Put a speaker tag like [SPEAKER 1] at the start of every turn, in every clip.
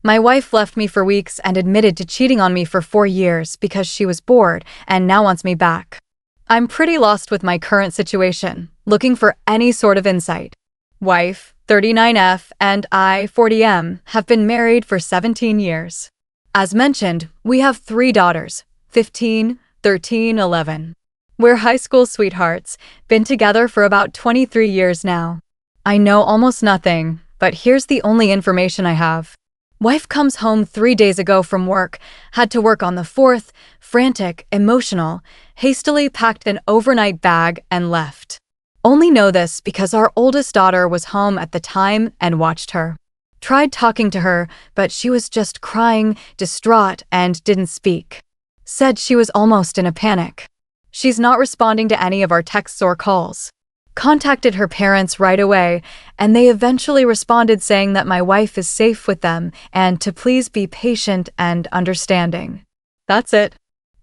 [SPEAKER 1] My wife left me for weeks and admitted to cheating on me for 4 years because she was bored and now wants me back. I'm pretty lost with my current situation, looking for any sort of insight. Wife, 39F, and I, 40M, have been married for 17 years. As mentioned, we have 3 daughters, 15, 13, 11. We're high school sweethearts, been together for about 23 years now. I know almost nothing, but here's the only information I have. Wife comes home 3 days ago from work, had to work on the 4th, frantic, emotional, hastily packed an overnight bag and left. Only know this because our oldest daughter was home at the time and watched her. Tried talking to her, but she was just crying, distraught, and didn't speak. Said she was almost in a panic. She's not responding to any of our texts or calls. Contacted her parents right away, and they eventually responded saying that my wife is safe with them and to please be patient and understanding. That's it.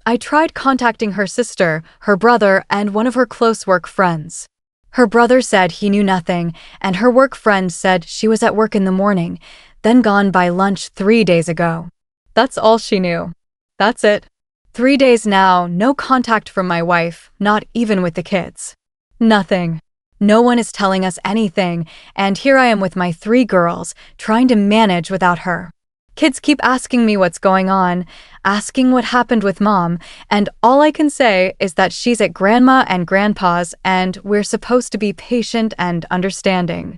[SPEAKER 1] I tried contacting her sister, her brother, and one of her close work friends. Her brother said he knew nothing, and her work friend said she was at work in the morning, then gone by lunch 3 days ago. That's all she knew. That's it. 3 days now, no contact from my wife, not even with the kids. Nothing. No one is telling us anything, and here I am with my 3 girls, trying to manage without her. Kids keep asking me what's going on, asking what happened with mom, and all I can say is that she's at grandma and grandpa's and we're supposed to be patient and understanding.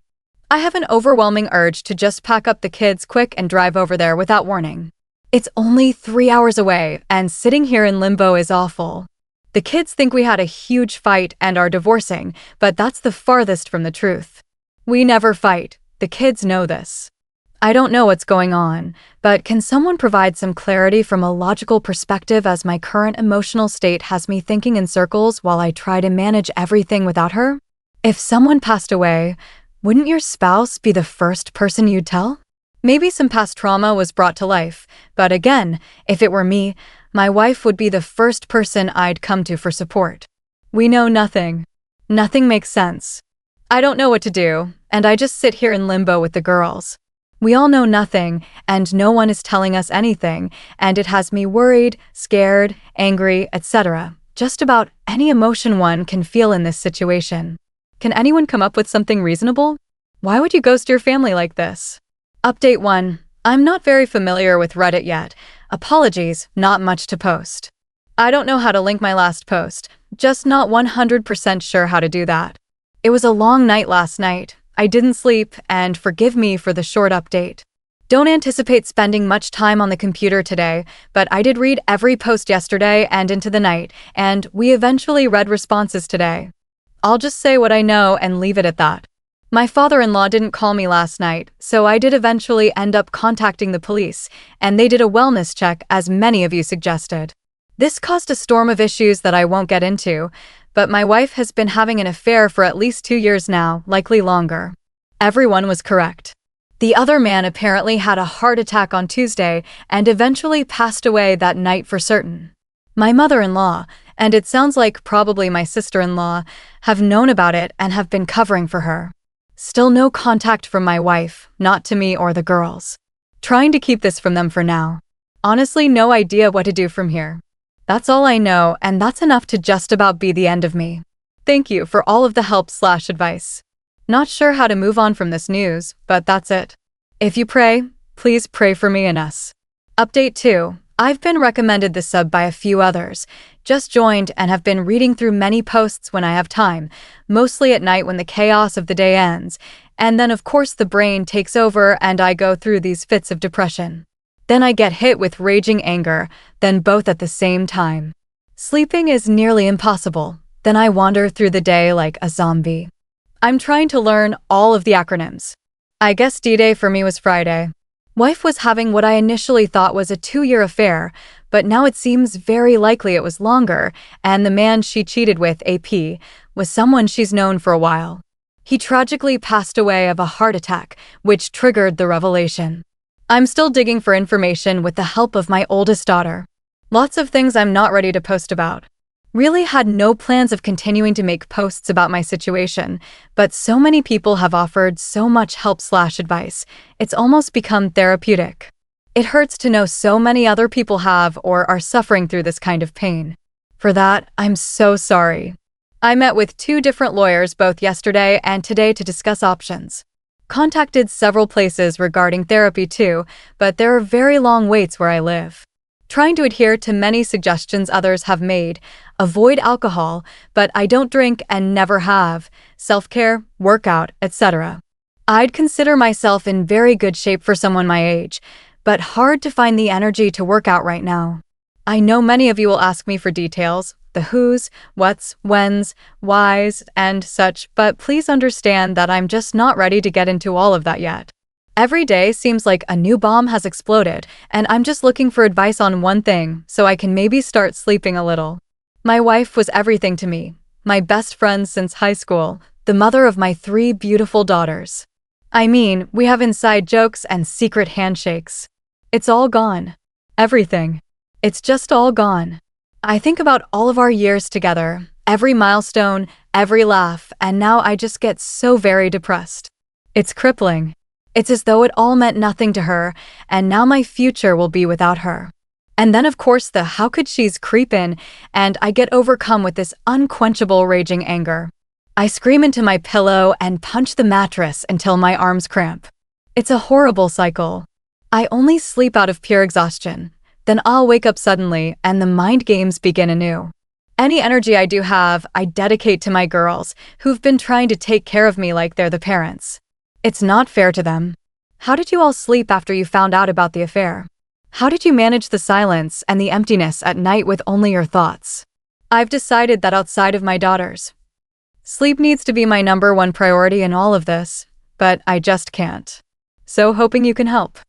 [SPEAKER 1] I have an overwhelming urge to just pack up the kids quick and drive over there without warning. It's only 3 hours away, and sitting here in limbo is awful. The kids think we had a huge fight and are divorcing, but that's the farthest from the truth. We never fight. The kids know this. I don't know what's going on, but can someone provide some clarity from a logical perspective as my current emotional state has me thinking in circles while I try to manage everything without her? If someone passed away, wouldn't your spouse be the first person you'd tell? Maybe some past trauma was brought to life, but again, if it were me, my wife would be the first person I'd come to for support. We know nothing. Nothing makes sense. I don't know what to do, and I just sit here in limbo with the girls. We all know nothing, and no one is telling us anything, and it has me worried, scared, angry, etc. Just about any emotion one can feel in this situation. Can anyone come up with something reasonable? Why would you ghost your family like this? Update 1. I'm not very familiar with Reddit yet. Apologies, not much to post. I don't know how to link my last post, just not 100% sure how to do that. It was a long night last night. I didn't sleep, and forgive me for the short update. Don't anticipate spending much time on the computer today, but I did read every post yesterday and into the night, and we eventually read responses today. I'll just say what I know and leave it at that. My father-in-law didn't call me last night, so I did eventually end up contacting the police, and they did a wellness check as many of you suggested. This caused a storm of issues that I won't get into, but my wife has been having an affair for at least 2 years now, likely longer. Everyone was correct. The other man apparently had a heart attack on Tuesday and eventually passed away that night for certain. My mother-in-law, and it sounds like probably my sister-in-law, have known about it and have been covering for her. Still no contact from my wife, not to me or the girls. Trying to keep this from them for now. Honestly, no idea what to do from here. That's all I know, and that's enough to just about be the end of me. Thank you for all of the help/advice. Not sure how to move on from this news, but that's it. If you pray, please pray for me and us. Update 2. I've been recommended this sub by a few others. Just joined and have been reading through many posts when I have time, mostly at night when the chaos of the day ends, and then of course the brain takes over and I go through these fits of depression. Then I get hit with raging anger, then both at the same time. Sleeping is nearly impossible, then I wander through the day like a zombie. I'm trying to learn all of the acronyms. I guess D-Day for me was Friday. Wife was having what I initially thought was a 2-year affair, but now it seems very likely it was longer, and the man she cheated with, AP, was someone she's known for a while. He tragically passed away of a heart attack, which triggered the revelation. I'm still digging for information with the help of my oldest daughter. Lots of things I'm not ready to post about. Really had no plans of continuing to make posts about my situation, but so many people have offered so much help/advice, it's almost become therapeutic. It hurts to know so many other people have or are suffering through this kind of pain. For that, I'm so sorry. I met with 2 different lawyers both yesterday and today to discuss options. Contacted several places regarding therapy too, but there are very long waits where I live. Trying to adhere to many suggestions others have made, avoid alcohol, but I don't drink and never have, self-care, workout, etc. I'd consider myself in very good shape for someone my age, but hard to find the energy to work out right now. I know many of you will ask me for details, the who's, what's, when's, why's, and such, but please understand that I'm just not ready to get into all of that yet. Every day seems like a new bomb has exploded, and I'm just looking for advice on one thing, so I can maybe start sleeping a little. My wife was everything to me, my best friend since high school, the mother of my 3 beautiful daughters. I mean, we have inside jokes and secret handshakes. It's all gone. Everything. It's just all gone. I think about all of our years together, every milestone, every laugh, and now I just get so very depressed. It's crippling. It's as though it all meant nothing to her, and now my future will be without her. And then of course the how could she's creep in, and I get overcome with this unquenchable raging anger. I scream into my pillow and punch the mattress until my arms cramp. It's a horrible cycle. I only sleep out of pure exhaustion. Then I'll wake up suddenly and the mind games begin anew. Any energy I do have, I dedicate to my girls, who've been trying to take care of me like they're the parents. It's not fair to them. How did you all sleep after you found out about the affair? How did you manage the silence and the emptiness at night with only your thoughts? I've decided that outside of my daughters, sleep needs to be my #1 priority in all of this, but I just can't. So hoping you can help.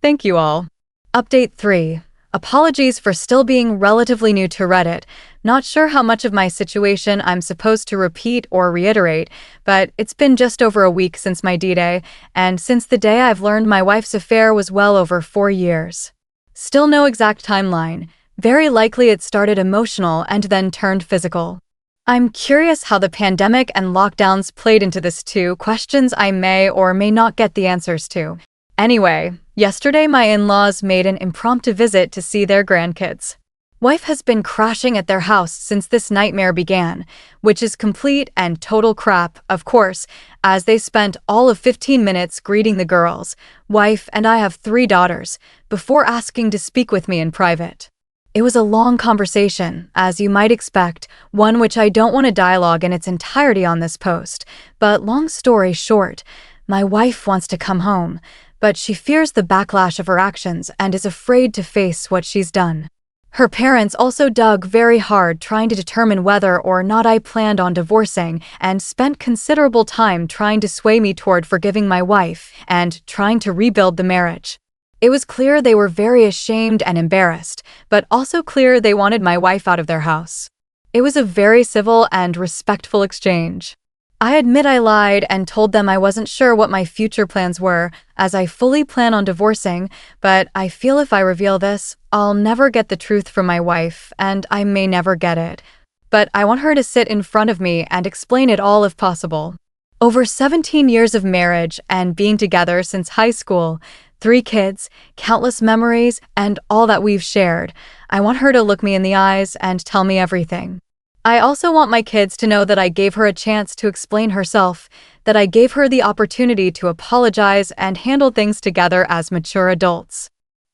[SPEAKER 1] Thank you all. Update 3. Apologies for still being relatively new to Reddit. Not sure how much of my situation I'm supposed to repeat or reiterate, but it's been just over a week since my D-Day, and since the day I've learned my wife's affair was well over 4 years. Still no exact timeline. Very likely it started emotional and then turned physical. I'm curious how the pandemic and lockdowns played into this too, questions I may or may not get the answers to. Anyway, yesterday my in-laws made an impromptu visit to see their grandkids. Wife has been crashing at their house since this nightmare began, which is complete and total crap, of course, as they spent all of 15 minutes greeting the girls. Wife and I have 3 daughters, before asking to speak with me in private. It was a long conversation, as you might expect, one which I don't want to dialogue in its entirety on this post, but long story short, my wife wants to come home, but she fears the backlash of her actions and is afraid to face what she's done. Her parents also dug very hard trying to determine whether or not I planned on divorcing and spent considerable time trying to sway me toward forgiving my wife and trying to rebuild the marriage. It was clear they were very ashamed and embarrassed, but also clear they wanted my wife out of their house. It was a very civil and respectful exchange. I admit I lied and told them I wasn't sure what my future plans were, as I fully plan on divorcing, but I feel if I reveal this, I'll never get the truth from my wife, and I may never get it. But I want her to sit in front of me and explain it all if possible. Over 17 years of marriage and being together since high school, 3 kids, countless memories, and all that we've shared, I want her to look me in the eyes and tell me everything. I also want my kids to know that I gave her a chance to explain herself, that I gave her the opportunity to apologize and handle things together as mature adults.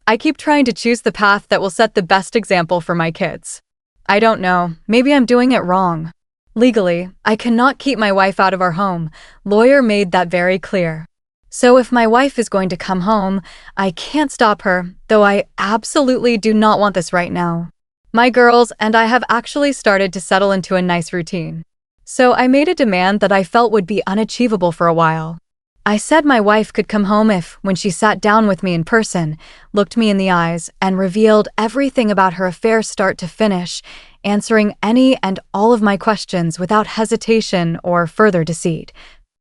[SPEAKER 1] I keep trying to choose the path that will set the best example for my kids. I don't know, maybe I'm doing it wrong. Legally, I cannot keep my wife out of our home. Lawyer made that very clear. So if my wife is going to come home, I can't stop her, though I absolutely do not want this right now. My girls and I have actually started to settle into a nice routine. So I made a demand that I felt would be unachievable for a while. I said my wife could come home if, when she sat down with me in person, looked me in the eyes, and revealed everything about her affair start to finish, answering any and all of my questions without hesitation or further deceit.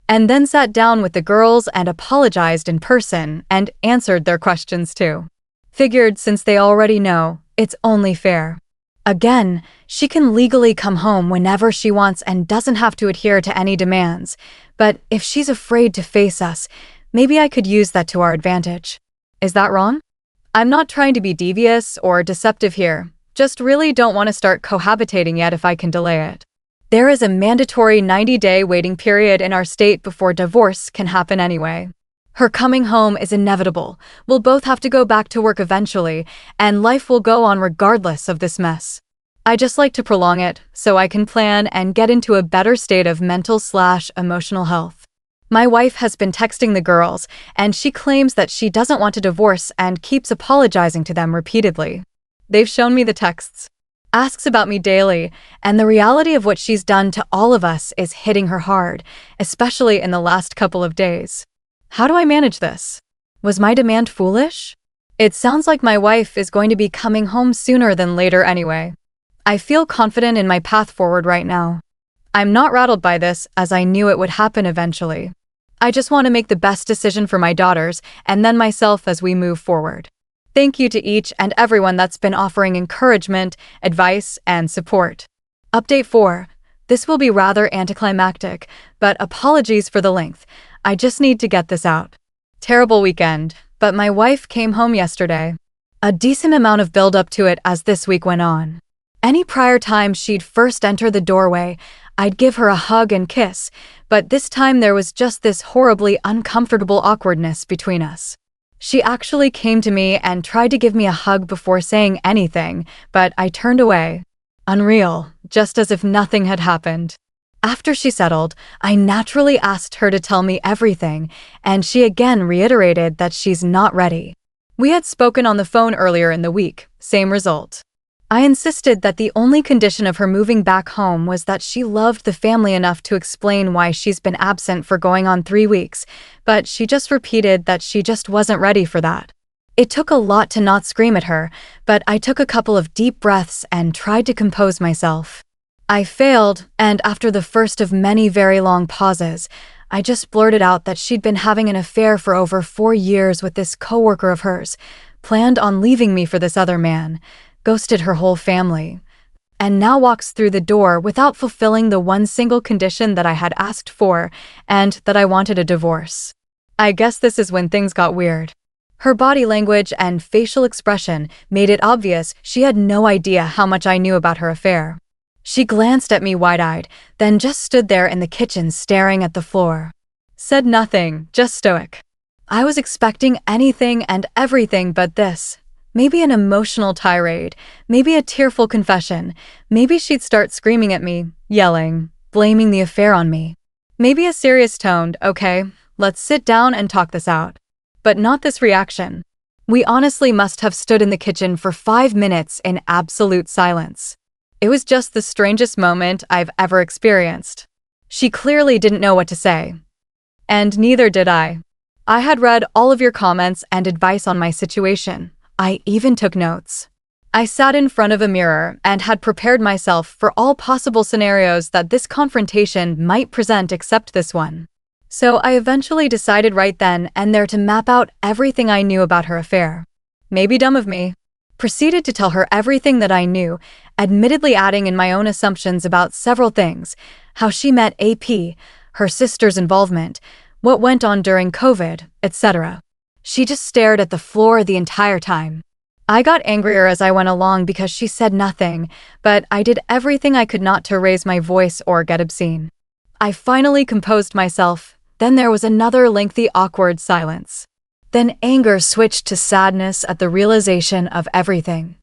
[SPEAKER 1] And then sat down with the girls and apologized in person and answered their questions too. Figured since they already know, it's only fair. Again, she can legally come home whenever she wants and doesn't have to adhere to any demands. But if she's afraid to face us, maybe I could use that to our advantage. Is that wrong? I'm not trying to be devious or deceptive here, just really don't want to start cohabitating yet if I can delay it. There is a mandatory 90-day waiting period in our state before divorce can happen anyway. Her coming home is inevitable. We'll both have to go back to work eventually, and life will go on regardless of this mess. I just like to prolong it so I can plan and get into a better state of mental/emotional health. My wife has been texting the girls, and she claims that she doesn't want a divorce and keeps apologizing to them repeatedly. They've shown me the texts. Asks about me daily, and the reality of what she's done to all of us is hitting her hard, especially in the last couple of days. How do I manage this? Was my demand foolish? It sounds like my wife is going to be coming home sooner than later anyway. I feel confident in my path forward right now. I'm not rattled by this, as I knew it would happen eventually. I just want to make the best decision for my daughters and then myself as we move forward. Thank you to each and everyone that's been offering encouragement, advice, and support. Update 4. This will be rather anticlimactic, but apologies for the length. I just need to get this out. Terrible weekend, but my wife came home yesterday. A decent amount of build-up to it as this week went on. Any prior time she'd first enter the doorway, I'd give her a hug and kiss, but this time there was just this horribly uncomfortable awkwardness between us. She actually came to me and tried to give me a hug before saying anything, but I turned away. Unreal, just as if nothing had happened. After she settled, I naturally asked her to tell me everything, and she again reiterated that she's not ready. We had spoken on the phone earlier in the week, same result. I insisted that the only condition of her moving back home was that she loved the family enough to explain why she's been absent for going on 3 weeks, but she just repeated that she just wasn't ready for that. It took a lot to not scream at her, but I took a couple of deep breaths and tried to compose myself. I failed, and after the first of many very long pauses, I just blurted out that she'd been having an affair for over 4 years with this coworker of hers, planned on leaving me for this other man, ghosted her whole family, and now walks through the door without fulfilling the one single condition that I had asked for, and that I wanted a divorce. I guess this is when things got weird. Her body language and facial expression made it obvious she had no idea how much I knew about her affair. She glanced at me wide-eyed, then just stood there in the kitchen staring at the floor. Said nothing, just stoic. I was expecting anything and everything but this. Maybe an emotional tirade, maybe a tearful confession, maybe she'd start screaming at me, yelling, blaming the affair on me. Maybe a serious toned, okay, let's sit down and talk this out. But not this reaction. We honestly must have stood in the kitchen for 5 minutes in absolute silence. It was just the strangest moment I've ever experienced. She clearly didn't know what to say. And neither did I. I had read all of your comments and advice on my situation. I even took notes. I sat in front of a mirror and had prepared myself for all possible scenarios that this confrontation might present except this one. So I eventually decided right then and there to map out everything I knew about her affair. Maybe dumb of me. Proceeded to tell her everything that I knew, admittedly adding in my own assumptions about several things, how she met AP, her sister's involvement, what went on during COVID, etc. She just stared at the floor the entire time. I got angrier as I went along because she said nothing, but I did everything I could not to raise my voice or get obscene. I finally composed myself, then there was another lengthy awkward silence. Then anger switched to sadness at the realization of everything.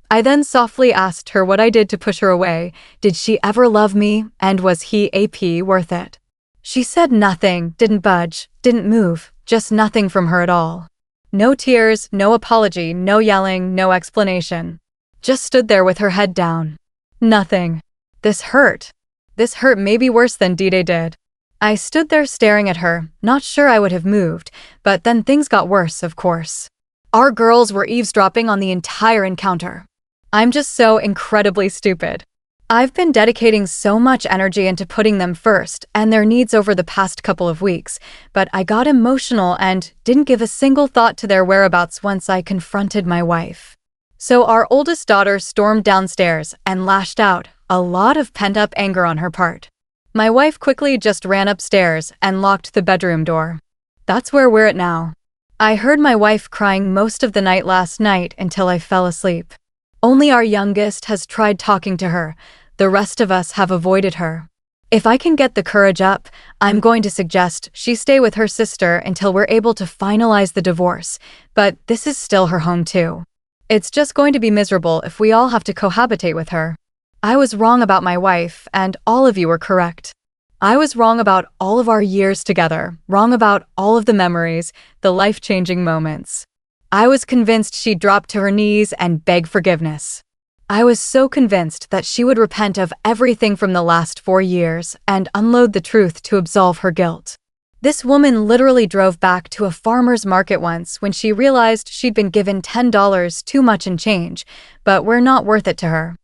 [SPEAKER 1] I then softly asked her what I did to push her away, did she ever love me, and was he AP worth it? She said nothing, didn't budge, didn't move, just nothing from her at all. No tears, no apology, no yelling, no explanation. Just stood there with her head down. Nothing. This hurt. This hurt maybe worse than D-Day did. I stood there staring at her, not sure I would have moved, but then things got worse, of course. Our girls were eavesdropping on the entire encounter. I'm just so incredibly stupid. I've been dedicating so much energy into putting them first and their needs over the past couple of weeks, but I got emotional and didn't give a single thought to their whereabouts once I confronted my wife. So our oldest daughter stormed downstairs and lashed out, a lot of pent-up anger on her part. My wife quickly just ran upstairs and locked the bedroom door. That's where we're at now. I heard my wife crying most of the night last night until I fell asleep. Only our youngest has tried talking to her. The rest of us have avoided her. If I can get the courage up, I'm going to suggest she stay with her sister until we're able to finalize the divorce, but this is still her home too. It's just going to be miserable if we all have to cohabitate with her. I was wrong about my wife, and all of you were correct. I was wrong about all of our years together, wrong about all of the memories, the life-changing moments. I was convinced she'd drop to her knees and beg forgiveness. I was so convinced that she would repent of everything from the last 4 years and unload the truth to absolve her guilt. This woman literally drove back to a farmer's market once when she realized she'd been given $10 too much in change, but we're not worth it to her.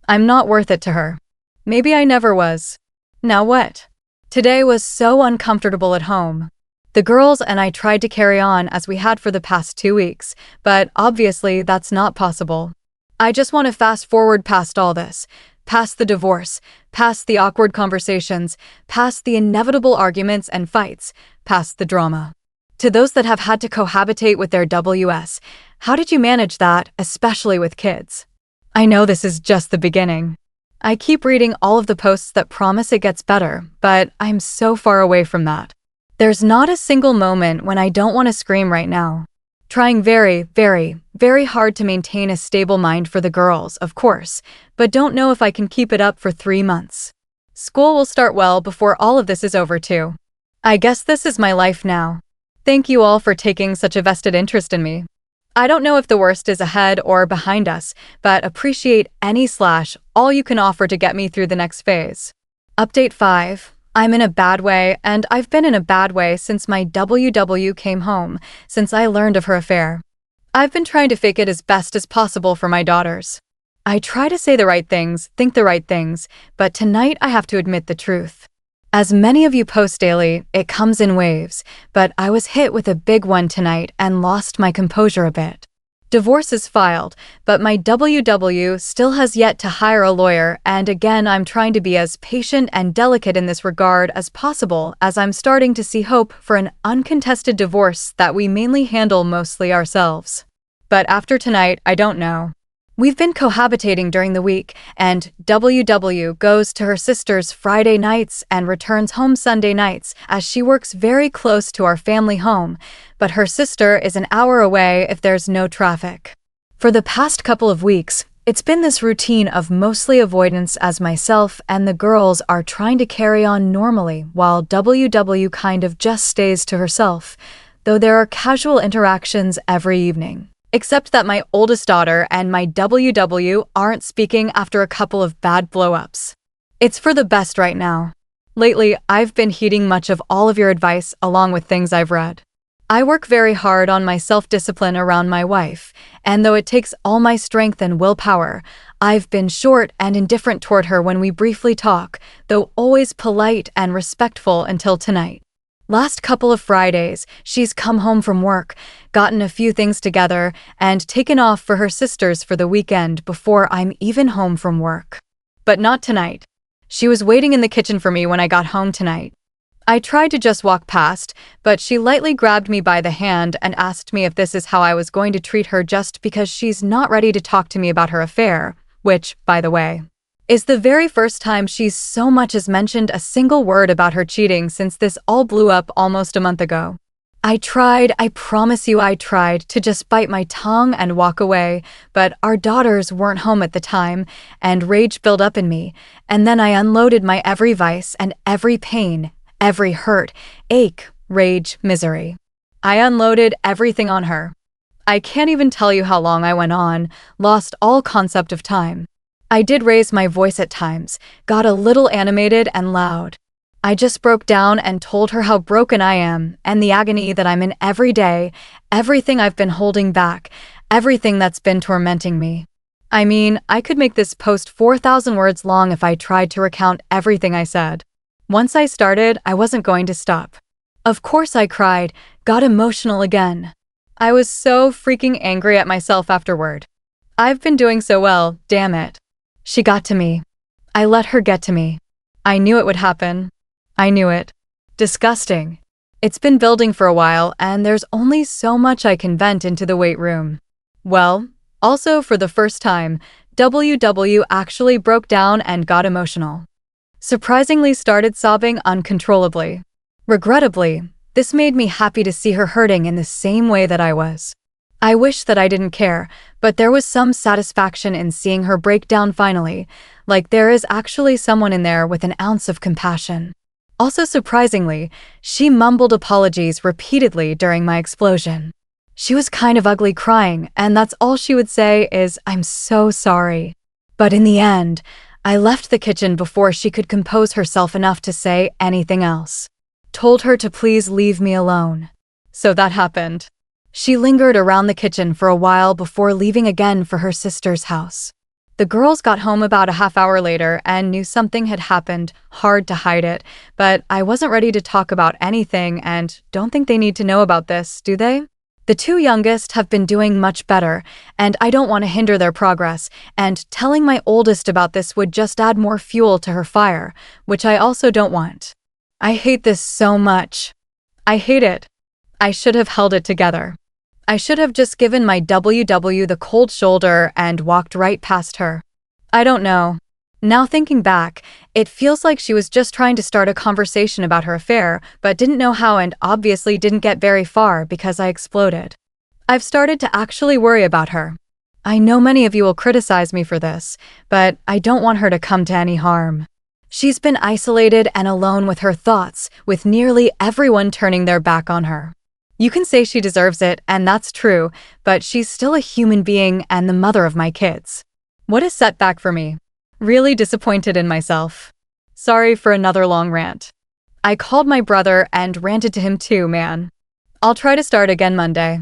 [SPEAKER 1] I'm not worth it to her. Maybe I never was. Now what? Today was so uncomfortable at home. The girls and I tried to carry on as we had for the past 2 weeks, but obviously that's not possible. I just want to fast forward past all this, past the divorce, past the awkward conversations, past the inevitable arguments and fights, past the drama. To those that have had to cohabitate with their WS, how did you manage that, especially with kids? I know this is just the beginning. I keep reading all of the posts that promise it gets better, but I'm so far away from that. There's not a single moment when I don't want to scream right now. Trying very, very, very hard to maintain a stable mind for the girls, of course, but don't know if I can keep it up for 3 months. School will start well before all of this is over too. I guess this is my life now. Thank you all for taking such a vested interest in me. I don't know if the worst is ahead or behind us, but appreciate all you can offer to get me through the next phase. Update 5. I'm in a bad way, and I've been in a bad way since my WW came home, since I learned of her affair. I've been trying to fake it as best as possible for my daughters. I try to say the right things, think the right things, but tonight I have to admit the truth. As many of you post daily, it comes in waves, but I was hit with a big one tonight and lost my composure a bit. Divorce is filed, but my WW still has yet to hire a lawyer, and again I'm trying to be as patient and delicate in this regard as possible as I'm starting to see hope for an uncontested divorce that we mainly handle mostly ourselves. But after tonight, I don't know. We've been cohabitating during the week, and WW goes to her sister's Friday nights and returns home Sunday nights as she works very close to our family home, but her sister is an hour away if there's no traffic. For the past couple of weeks, it's been this routine of mostly avoidance as myself and the girls are trying to carry on normally while WW kind of just stays to herself, though there are casual interactions every evening. Except that my oldest daughter and my WW aren't speaking after a couple of bad blow-ups. It's for the best right now. Lately, I've been heeding much of all of your advice along with things I've read. I work very hard on my self-discipline around my wife, and though it takes all my strength and willpower, I've been short and indifferent toward her when we briefly talk, though always polite and respectful until tonight. Last couple of Fridays, she's come home from work, gotten a few things together, and taken off for her sister's for the weekend before I'm even home from work. But not tonight. She was waiting in the kitchen for me when I got home tonight. I tried to just walk past, but she lightly grabbed me by the hand and asked me if this is how I was going to treat her just because she's not ready to talk to me about her affair, which, by the way, is the very first time she's so much as mentioned a single word about her cheating since this all blew up almost a month ago. I promise you I tried to just bite my tongue and walk away, but our daughters weren't home at the time, and rage built up in me, and then I unloaded my every vice and every pain, every hurt, ache, rage, misery. I unloaded everything on her. I can't even tell you how long I went on, lost all concept of time. I did raise my voice at times, got a little animated and loud. I just broke down and told her how broken I am and the agony that I'm in every day, everything I've been holding back, everything that's been tormenting me. I mean, I could make this post 4,000 words long if I tried to recount everything I said. Once I started, I wasn't going to stop. Of course I cried, got emotional again. I was so freaking angry at myself afterward. I've been doing so well, damn it. She got to me. I let her get to me. I knew it would happen. I knew it. Disgusting. It's been building for a while, and there's only so much I can vent into the weight room. Well, also for the first time, WW actually broke down and got emotional. Surprisingly started sobbing uncontrollably. Regrettably, this made me happy to see her hurting in the same way that I was. I wish that I didn't care, but there was some satisfaction in seeing her break down finally, like there is actually someone in there with an ounce of compassion. Also surprisingly, she mumbled apologies repeatedly during my explosion. She was kind of ugly crying, and that's all she would say is, "I'm so sorry." But in the end, I left the kitchen before she could compose herself enough to say anything else. Told her to please leave me alone. So that happened. She lingered around the kitchen for a while before leaving again for her sister's house. The girls got home about a half hour later and knew something had happened, hard to hide it, but I wasn't ready to talk about anything and don't think they need to know about this, do they? The two youngest have been doing much better, and I don't want to hinder their progress, and telling my oldest about this would just add more fuel to her fire, which I also don't want. I hate this so much. I hate it. I should have held it together. I should have just given my WW the cold shoulder and walked right past her. I don't know. Now thinking back, it feels like she was just trying to start a conversation about her affair, but didn't know how and obviously didn't get very far because I exploded. I've started to actually worry about her. I know many of you will criticize me for this, but I don't want her to come to any harm. She's been isolated and alone with her thoughts, with nearly everyone turning their back on her. You can say she deserves it, and that's true, but she's still a human being and the mother of my kids. What a setback for me. Really disappointed in myself. Sorry for another long rant. I called my brother and ranted to him too, man. I'll try to start again Monday.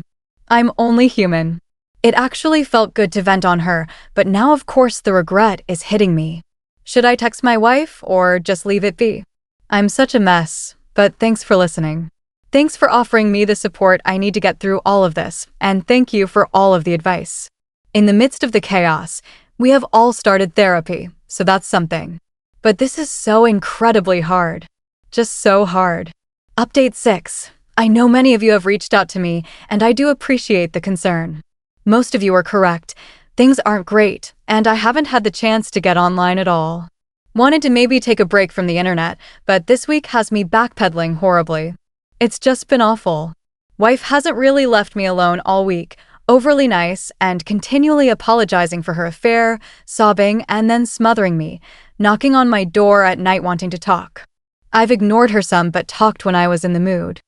[SPEAKER 1] I'm only human. It actually felt good to vent on her, but now of course the regret is hitting me. Should I text my wife or just leave it be? I'm such a mess, but thanks for listening. Thanks for offering me the support I need to get through all of this, and thank you for all of the advice. In the midst of the chaos, we have all started therapy, so that's something. But this is so incredibly hard. Just so hard. Update 6. I know many of you have reached out to me, and I do appreciate the concern. Most of you are correct. Things aren't great, and I haven't had the chance to get online at all. Wanted to maybe take a break from the internet, but this week has me backpedaling horribly. It's just been awful. Wife hasn't really left me alone all week, overly nice and continually apologizing for her affair, sobbing and then smothering me, knocking on my door at night wanting to talk. I've ignored her some but talked when I was in the mood.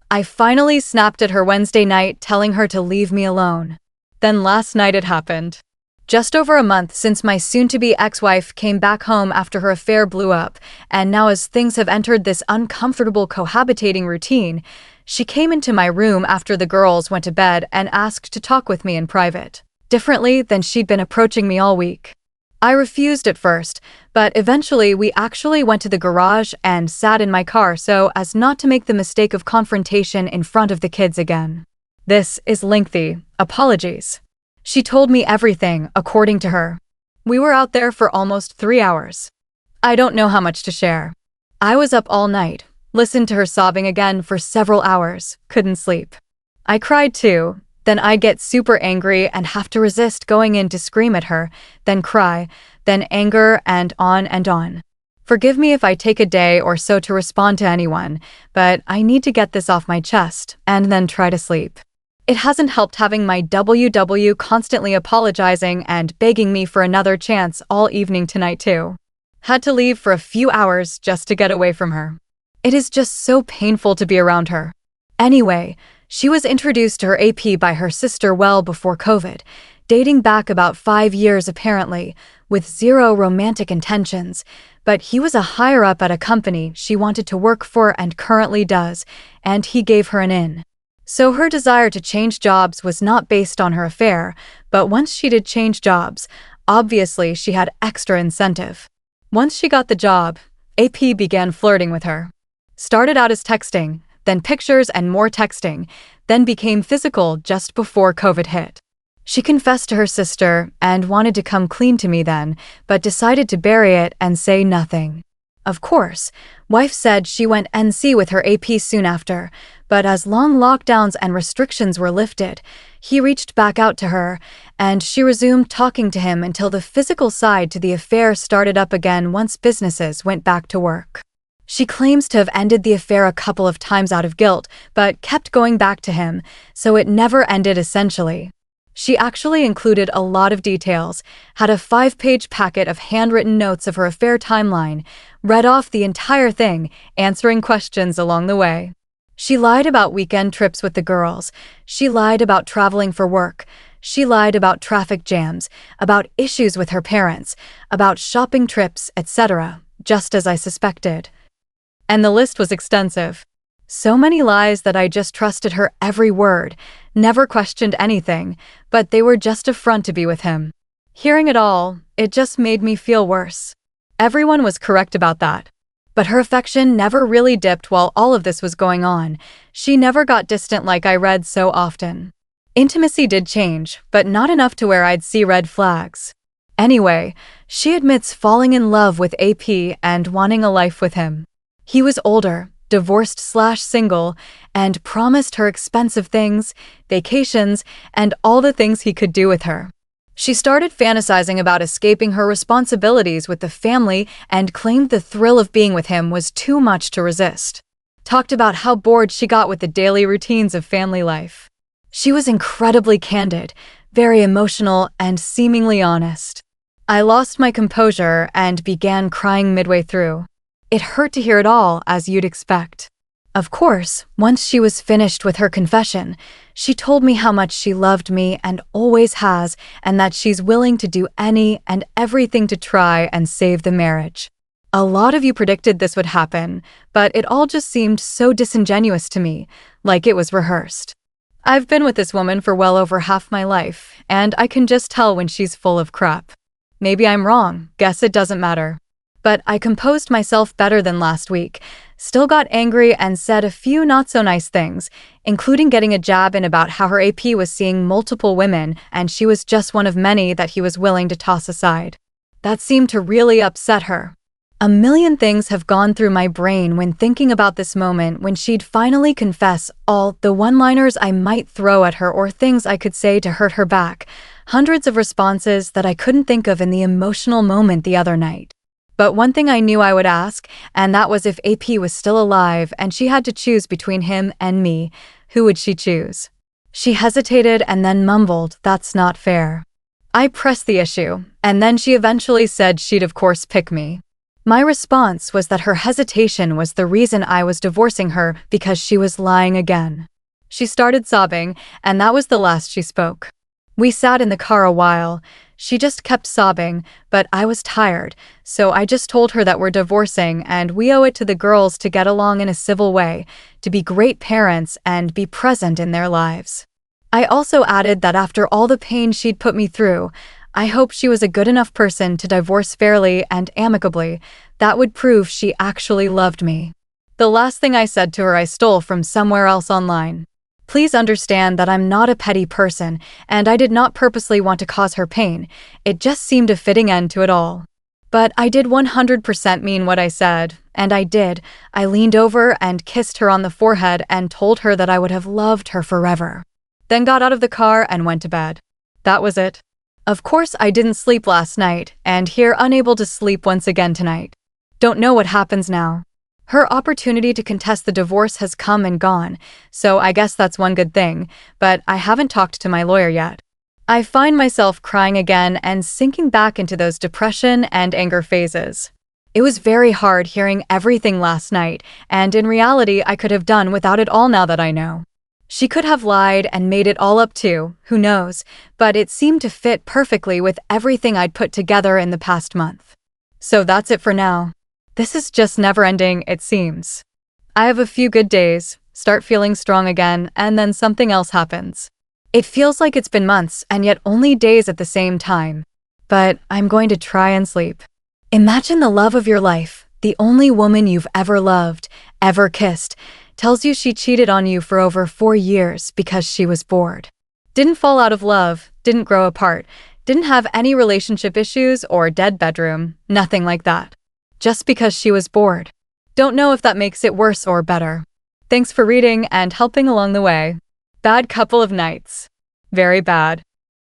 [SPEAKER 1] I finally snapped at her Wednesday night telling her to leave me alone. Then last night it happened. Just over a month since my soon-to-be ex-wife came back home after her affair blew up, and now as things have entered this uncomfortable cohabitating routine, she came into my room after the girls went to bed and asked to talk with me in private, differently than she'd been approaching me all week. I refused at first, but eventually we actually went to the garage and sat in my car so as not to make the mistake of confrontation in front of the kids again. This is lengthy. Apologies. She told me everything, according to her. We were out there for almost 3 hours. I don't know how much to share. I was up all night, listened to her sobbing again for several hours, couldn't sleep. I cried too, then I'd get super angry and have to resist going in to scream at her, then cry, then anger and on and on. Forgive me if I take a day or so to respond to anyone, but I need to get this off my chest and then try to sleep. It hasn't helped having my WW constantly apologizing and begging me for another chance all evening tonight too. Had to leave for a few hours just to get away from her. It is just so painful to be around her. Anyway, she was introduced to her AP by her sister well before COVID, dating back about 5 years apparently, with zero romantic intentions, but he was a higher up at a company she wanted to work for and currently does, and he gave her an in. So her desire to change jobs was not based on her affair, but once she did change jobs, obviously she had extra incentive. Once she got the job, AP began flirting with her. Started out as texting, then pictures and more texting, then became physical just before COVID hit. She confessed to her sister and wanted to come clean to me then, but decided to bury it and say nothing. Of course, wife said she went NC with her AP soon after, but as long lockdowns and restrictions were lifted, he reached back out to her, and she resumed talking to him until the physical side to the affair started up again once businesses went back to work. She claims to have ended the affair a couple of times out of guilt, but kept going back to him, so it never ended essentially. She actually included a lot of details, had a 5-page packet of handwritten notes of her affair timeline, read off the entire thing, answering questions along the way. She lied about weekend trips with the girls. She lied about traveling for work. She lied about traffic jams, about issues with her parents, about shopping trips, etc., just as I suspected. And the list was extensive. So many lies that I just trusted her every word, never questioned anything, but they were just a front to be with him. Hearing it all, it just made me feel worse. Everyone was correct about that. But her affection never really dipped while all of this was going on. She never got distant like I read so often. Intimacy did change, but not enough to where I'd see red flags. Anyway, she admits falling in love with AP and wanting a life with him. He was older, divorced/single, and promised her expensive things, vacations, and all the things he could do with her. She started fantasizing about escaping her responsibilities with the family and claimed the thrill of being with him was too much to resist. Talked about how bored she got with the daily routines of family life. She was incredibly candid, very emotional, and seemingly honest. I lost my composure and began crying midway through. It hurt to hear it all, as you'd expect. Of course, once she was finished with her confession, she told me how much she loved me and always has, and that she's willing to do any and everything to try and save the marriage. A lot of you predicted this would happen, but it all just seemed so disingenuous to me, like it was rehearsed. I've been with this woman for well over half my life, and I can just tell when she's full of crap. Maybe I'm wrong, guess it doesn't matter. But I composed myself better than last week, still got angry and said a few not-so-nice things, including getting a jab in about how her AP was seeing multiple women and she was just one of many that he was willing to toss aside. That seemed to really upset her. A million things have gone through my brain when thinking about this moment when she'd finally confess all the one-liners I might throw at her or things I could say to hurt her back, hundreds of responses that I couldn't think of in the emotional moment the other night. But one thing I knew I would ask, and that was if AP was still alive and she had to choose between him and me, who would she choose? She hesitated and then mumbled, "That's not fair." I pressed the issue, and then she eventually said she'd of course pick me. My response was that her hesitation was the reason I was divorcing her because she was lying again. She started sobbing, and that was the last she spoke. We sat in the car a while. She just kept sobbing, but I was tired, so I just told her that we're divorcing and we owe it to the girls to get along in a civil way, to be great parents and be present in their lives. I also added that after all the pain she'd put me through, I hoped she was a good enough person to divorce fairly and amicably. That would prove she actually loved me. The last thing I said to her I stole from somewhere else online. Please understand that I'm not a petty person, and I did not purposely want to cause her pain. It just seemed a fitting end to it all. But I did 100% mean what I said, and I did. I leaned over and kissed her on the forehead and told her that I would have loved her forever. Then got out of the car and went to bed. That was it. Of course, I didn't sleep last night, and here unable to sleep once again tonight. Don't know what happens now. Her opportunity to contest the divorce has come and gone, so I guess that's one good thing, but I haven't talked to my lawyer yet. I find myself crying again and sinking back into those depression and anger phases. It was very hard hearing everything last night, and in reality I could have done without it all now that I know. She could have lied and made it all up too, who knows, but it seemed to fit perfectly with everything I'd put together in the past month. So that's it for now. This is just never-ending, it seems. I have a few good days, start feeling strong again, and then something else happens. It feels like it's been months and yet only days at the same time. But I'm going to try and sleep. Imagine the love of your life, the only woman you've ever loved, ever kissed, tells you she cheated on you for over 4 years because she was bored. Didn't fall out of love, didn't grow apart, didn't have any relationship issues or dead bedroom, nothing like that. just because she was bored. Don't know if that makes it worse or better. Thanks for reading and helping along the way. Bad couple of nights. Very bad.